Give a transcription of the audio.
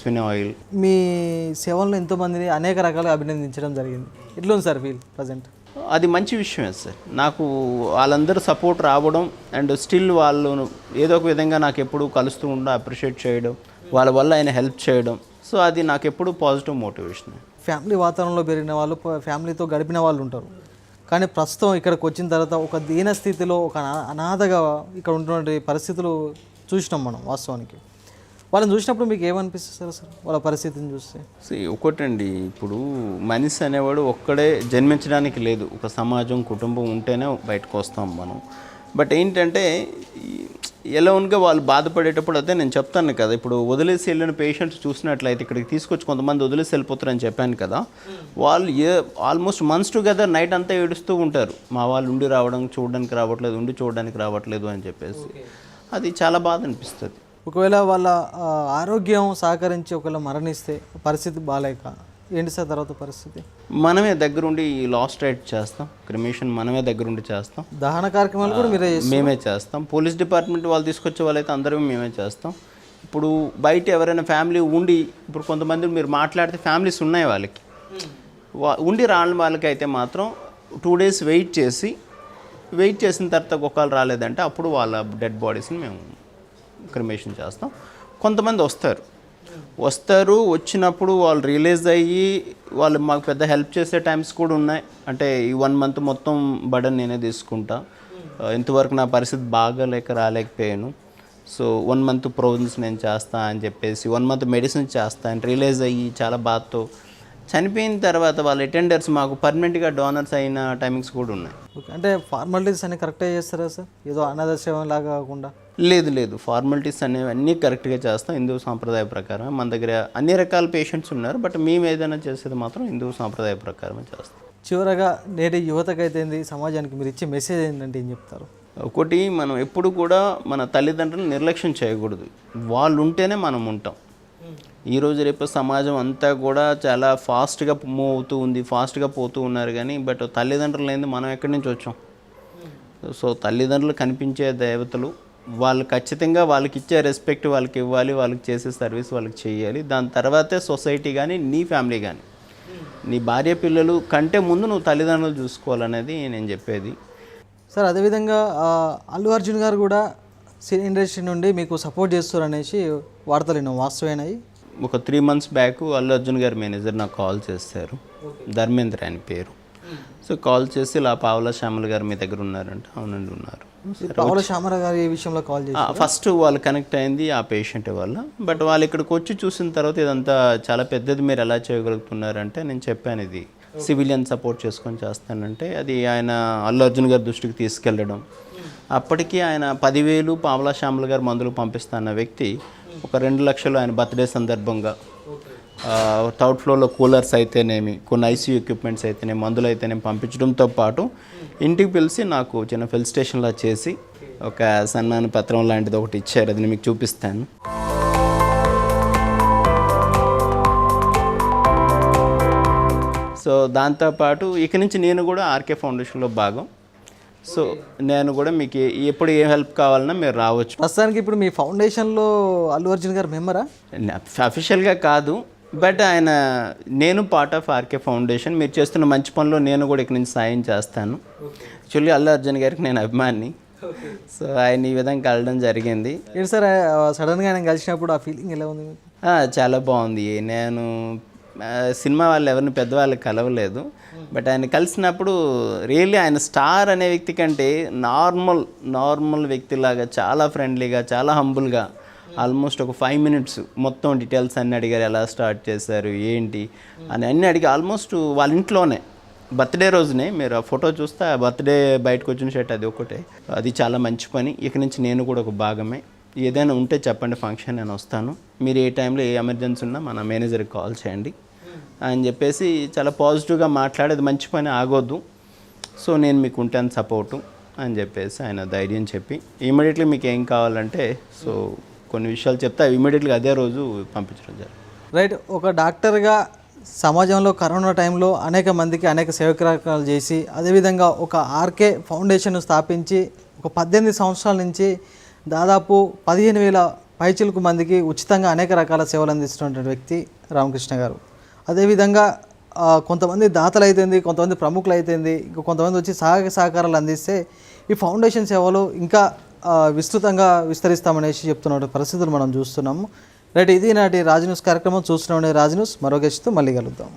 Ashwini oil. మీ సేవలను ఎంతోమందిని అనేక రకాలుగా అభినందించడం జరిగింది. ఎట్లుంది సార్ ఫీల్ ప్రజెంట్? అది మంచి విషయమే సార్. నాకు వాళ్ళందరూ సపోర్ట్ రావడం అండ్ స్టిల్ వాళ్ళు ఏదో ఒక విధంగా నాకు ఎప్పుడు కలుస్తూ ఉండడం, అప్రిషియేట్ చేయడం, వాళ్ళ వల్ల ఆయన హెల్ప్ చేయడం. సో అది నాకు ఎప్పుడు పాజిటివ్ మోటివేషన్. ఫ్యామిలీ వాతావరణంలో పెరిగిన వాళ్ళు, ఫ్యామిలీతో గడిపిన వాళ్ళు ఉంటారు. కానీ ప్రస్తుతం ఇక్కడికి వచ్చిన తర్వాత ఒక దీన స్థితిలో ఒక అనాథగా ఇక్కడ ఉన్నటువంటి పరిస్థితులు చూసినాం మనం. వాస్తవానికి వాళ్ళని చూసినప్పుడు మీకు ఏమనిపిస్తుంది సార్ అసలు వాళ్ళ పరిస్థితిని చూస్తే? ఒకటండి, ఇప్పుడు మనిషి అనేవాడు ఒక్కడే జన్మించడానికి లేదు. ఒక సమాజం, కుటుంబం ఉంటేనే బయటకు వస్తాం మనం. బట్ ఏంటంటే ఎలోన్గా వాళ్ళు బాధపడేటప్పుడు అదే నేను చెప్తాను కదా, ఇప్పుడు వదిలేసి వెళ్ళిన పేషెంట్స్ చూసినట్లయితే ఇక్కడికి తీసుకొచ్చి కొంతమంది వదిలేసి వెళ్ళిపోతారని చెప్పాను కదా, వాళ్ళు ఆల్మోస్ట్ మంత్స్ టుగెదర్ నైట్ అంతా ఏడుస్తూ ఉంటారు. మా వాళ్ళు ఉండి రావడం చూడడానికి రావట్లేదు, ఉండి చూడడానికి రావట్లేదు అని చెప్పేసి. అది చాలా బాధ అనిపిస్తుంది. ఒకవేళ వాళ్ళ ఆరోగ్యం సహకరించి ఒకవేళ మరణిస్తే పరిస్థితి బాగాలేక ఏంటి సార్ తర్వాత పరిస్థితి? మనమే దగ్గరుండి లాస్ట్ రైట్ చేస్తాం, క్రిమేషన్ మనమే దగ్గరుండి చేస్తాం, దహన కార్యక్రమాలు కూడా మేమే చేస్తాం. పోలీస్ డిపార్ట్మెంట్ వాళ్ళు తీసుకొచ్చే వాళ్ళైతే అందరూ మేమే చేస్తాం. ఇప్పుడు బయట ఎవరైనా ఫ్యామిలీ ఉండి, ఇప్పుడు కొంతమంది మీరు మాట్లాడితే ఫ్యామిలీస్ ఉన్నాయి వాళ్ళకి, ఉండి రాని వాళ్ళకి అయితే మాత్రం 2 days వెయిట్ చేసిన తర్వాత ఒకళ్ళు రాలేదంటే అప్పుడు వాళ్ళ డెడ్ బాడీస్ని మేము క్రిమేషన్ చేస్తాం. కొంతమంది వస్తారు, వచ్చినప్పుడు వాళ్ళు రియలైజ్ అయ్యి వాళ్ళు మాకు పెద్ద హెల్ప్ చేసే టైమ్స్ కూడా ఉన్నాయి. అంటే ఈ 1 month మొత్తం బర్డన్ నేనే తీసుకుంటా, ఇంతవరకు నా పరిస్థితి బాగాలేక రాలేకపోయాను, సో 1 month ప్రొవిజన్స్ నేను చేస్తా అని చెప్పేసి 1 month మెడిసిన్స్ చేస్తా అని రియలైజ్ అయ్యి చాలా బాధతో చనిపోయిన తర్వాత వాళ్ళ అటెండర్స్ మాకు పర్మనెంట్గా డోనర్స్ అయిన టైమింగ్స్ కూడా ఉన్నాయి. అంటే ఫార్మాలిటీస్ అన్ని కరెక్ట్గా చేస్తారా సార్? ఏదో అనాథ సేవం లాగా కాకుండా? లేదు, ఫార్మాలిటీస్ అనేవి అన్నీ కరెక్ట్గా చేస్తాం హిందూ సాంప్రదాయ ప్రకారం. మన దగ్గర అన్ని రకాల పేషెంట్స్ ఉన్నారు, బట్ మేము ఏదైనా చేసేది మాత్రం హిందూ సాంప్రదాయ ప్రకారమే చేస్తాం. చివరగా నేటి యువతకైతే సమాజానికి మీరు ఇచ్చే మెసేజ్ ఏంటంటే ఏం చెప్తారు? ఒకటి, మనం ఎప్పుడు కూడా మన తల్లిదండ్రులను నిర్లక్ష్యం చేయకూడదు. వాళ్ళు ఉంటేనే మనం ఉంటాం. ఈరోజు రేపు సమాజం అంతా కూడా చాలా ఫాస్ట్గా మూవ్ అవుతూ ఉంది, ఫాస్ట్గా పోతూ ఉన్నారు. కానీ బట్ తల్లిదండ్రులు ఏంది, మనం ఎక్కడి నుంచి వచ్చాం? సో తల్లిదండ్రులు కనిపించే దేవతలు, వాళ్ళు ఖచ్చితంగా వాళ్ళకి ఇచ్చే రెస్పెక్ట్ వాళ్ళకి ఇవ్వాలి, వాళ్ళకి చేసే సర్వీస్ వాళ్ళకి చేయాలి. దాని తర్వాతే సొసైటీ కానీ నీ ఫ్యామిలీ కానీ, నీ భార్య పిల్లలు కంటే ముందు నువ్వు తల్లిదండ్రులు చూసుకోవాలనేది నేను చెప్పేది. సార్ అదేవిధంగా అల్లు అర్జున్ గారు కూడా సినీ ఇండస్ట్రీ నుండి మీకు సపోర్ట్ చేస్తారు అనేసి వార్తలు విన్నాం, వాస్తవేనాయి? ఒక 3 months బ్యాక్ అల్లు అర్జున్ గారి మేనేజర్ నాకు కాల్ చేశారు, ధర్మేంద్ర అని పేరు. సో కాల్ చేసి ఇలా పావలా శ్యామల గారు మీ దగ్గర ఉన్నారంటే, అవునండి ఉన్నారు. పావలా శ్యామల గారు ఈ విషయంలో కాల్ చేసి ఫస్ట్ వాళ్ళు కనెక్ట్ అయింది ఆ పేషెంట్ వల్ల. బట్ వాళ్ళు ఇక్కడికి వచ్చి చూసిన తర్వాత ఇదంతా చాలా పెద్దది, మీరు ఎలా చేయగలుగుతున్నారంటే నేను చెప్పాను ఇది సివిలియన్ సపోర్ట్ చేసుకొని చేస్తానంటే, అది ఆయన అల్లు అర్జున్ గారి దృష్టికి తీసుకెళ్ళడం. అప్పటికి ఆయన 10,000 పావలా శ్యామల గారు మందులు పంపిస్తున్న వ్యక్తి ఒక 2 లక్షలు ఆయన బర్త్డే సందర్భంగా 3rd floorలో కూలర్స్ అయితేనేమి, కొన్ని ఐసీయూ ఎక్విప్మెంట్స్ అయితేనేమి, మందులు అయితేనేమి పంపించడంతో పాటు ఇంటికి పిలిచి నాకు చిన్న ఫిల్ స్టేషన్లా చేసి ఒక సన్మాన పత్రం లాంటిది ఒకటి ఇచ్చారు. అది మీకు చూపిస్తాను. సో దాంతోపాటు ఇక నుంచి నేను కూడా ఆర్కే ఫౌండేషన్లో భాగం. సో నేను కూడా మీకు ఎప్పుడు ఏ హెల్ప్ కావాలన్నా మీరు రావచ్చు. ప్రస్తుతానికి ఇప్పుడు మీ ఫౌండేషన్లో అల్లు అర్జున్ గారు మెంబరా? అఫీషియల్గా కాదు, బట్ ఆయన నేను పార్ట్ ఆఫ్ ఆర్కే ఫౌండేషన్. మీరు చేస్తున్న మంచి పనిలో నేను కూడా ఇక్కడ నుంచి సాయం చేస్తాను. యాక్చువల్లీ అల్లు అర్జున్ గారికి నేను అభిమాని. సో ఆయన ఈ విధంగా కలవడం జరిగింది. ఏంటి సార్ సడన్గా ఆయన కలిసినప్పుడు ఆ ఫీలింగ్ ఎలా ఉంది? చాలా బాగుంది. నేను సినిమా వాళ్ళు ఎవరిని పెద్దవాళ్ళు కలవలేదు, బట్ ఆయన కలిసినప్పుడు రియల్లీ ఆయన స్టార్ అనే వ్యక్తి కంటే నార్మల్ వ్యక్తిలాగా చాలా ఫ్రెండ్లీగా, చాలా హంబుల్గా, ఆల్మోస్ట్ ఒక 5 minutes మొత్తం డీటెయిల్స్ అన్నీ అడిగారు. ఎలా స్టార్ట్ చేశారు ఏంటి అని అన్నీ అడిగి, ఆల్మోస్ట్ వాళ్ళ ఇంట్లోనే బర్త్డే రోజునే మీరు ఆ ఫోటో చూస్తే ఆ బర్త్డే బయటకు వచ్చిన షర్ట్ అది ఒకటే. అది చాలా మంచి పని. ఇక నుంచి నేను కూడా ఒక భాగమే. ఏదైనా ఉంటే చెప్పండి, ఫంక్షన్ నేను వస్తాను, మీరు ఏ టైంలో ఏ ఎమర్జెన్సీ ఉన్నా మన మేనేజర్కి కాల్ చేయండి అని చెప్పేసి చాలా పాజిటివ్గా మాట్లాడేది. మంచి పని, ఆగొద్దు, సో నేను మీకు ఉంటాను సపోర్టు అని చెప్పేసి ఆయన ధైర్యం చెప్పి ఇమీడియట్లీ మీకు ఏం కావాలంటే సో కొన్ని విషయాలు చెప్తే ఇమీడియట్గా అదే రోజు పంపించడం జరిగింది. రైట్. ఒక డాక్టర్గా సమాజంలో కరోనా టైంలో అనేక మందికి అనేక సేవకార్యాలు చేసి, అదేవిధంగా ఒక ఆర్కే ఫౌండేషన్ స్థాపించి ఒక 18 సంవత్సరాల నుంచి దాదాపు 15,000 పైచిలుకు మందికి ఉచితంగా అనేక రకాల సేవలు అందిస్తున్నటువంటి వ్యక్తి రామకృష్ణ గారు. అదేవిధంగా కొంతమంది దాతలు అయితేంది, కొంతమంది ప్రముఖులు అయితేంది, ఇంకా కొంతమంది వచ్చి సహాయక సహకారాలు అందిస్తే ఈ ఫౌండేషన్ సేవలు ఇంకా విస్తృతంగా విస్తరిస్తామనేసి చెప్తున్న పరిస్థితులు మనం చూస్తున్నాము. రైట్, ఇది నాటి రాజ్ న్యూస్ కార్యక్రమం. చూస్తున్నాం రాజ్ న్యూస్. మరో గెస్ట్తో మళ్ళీ కలుద్దాం.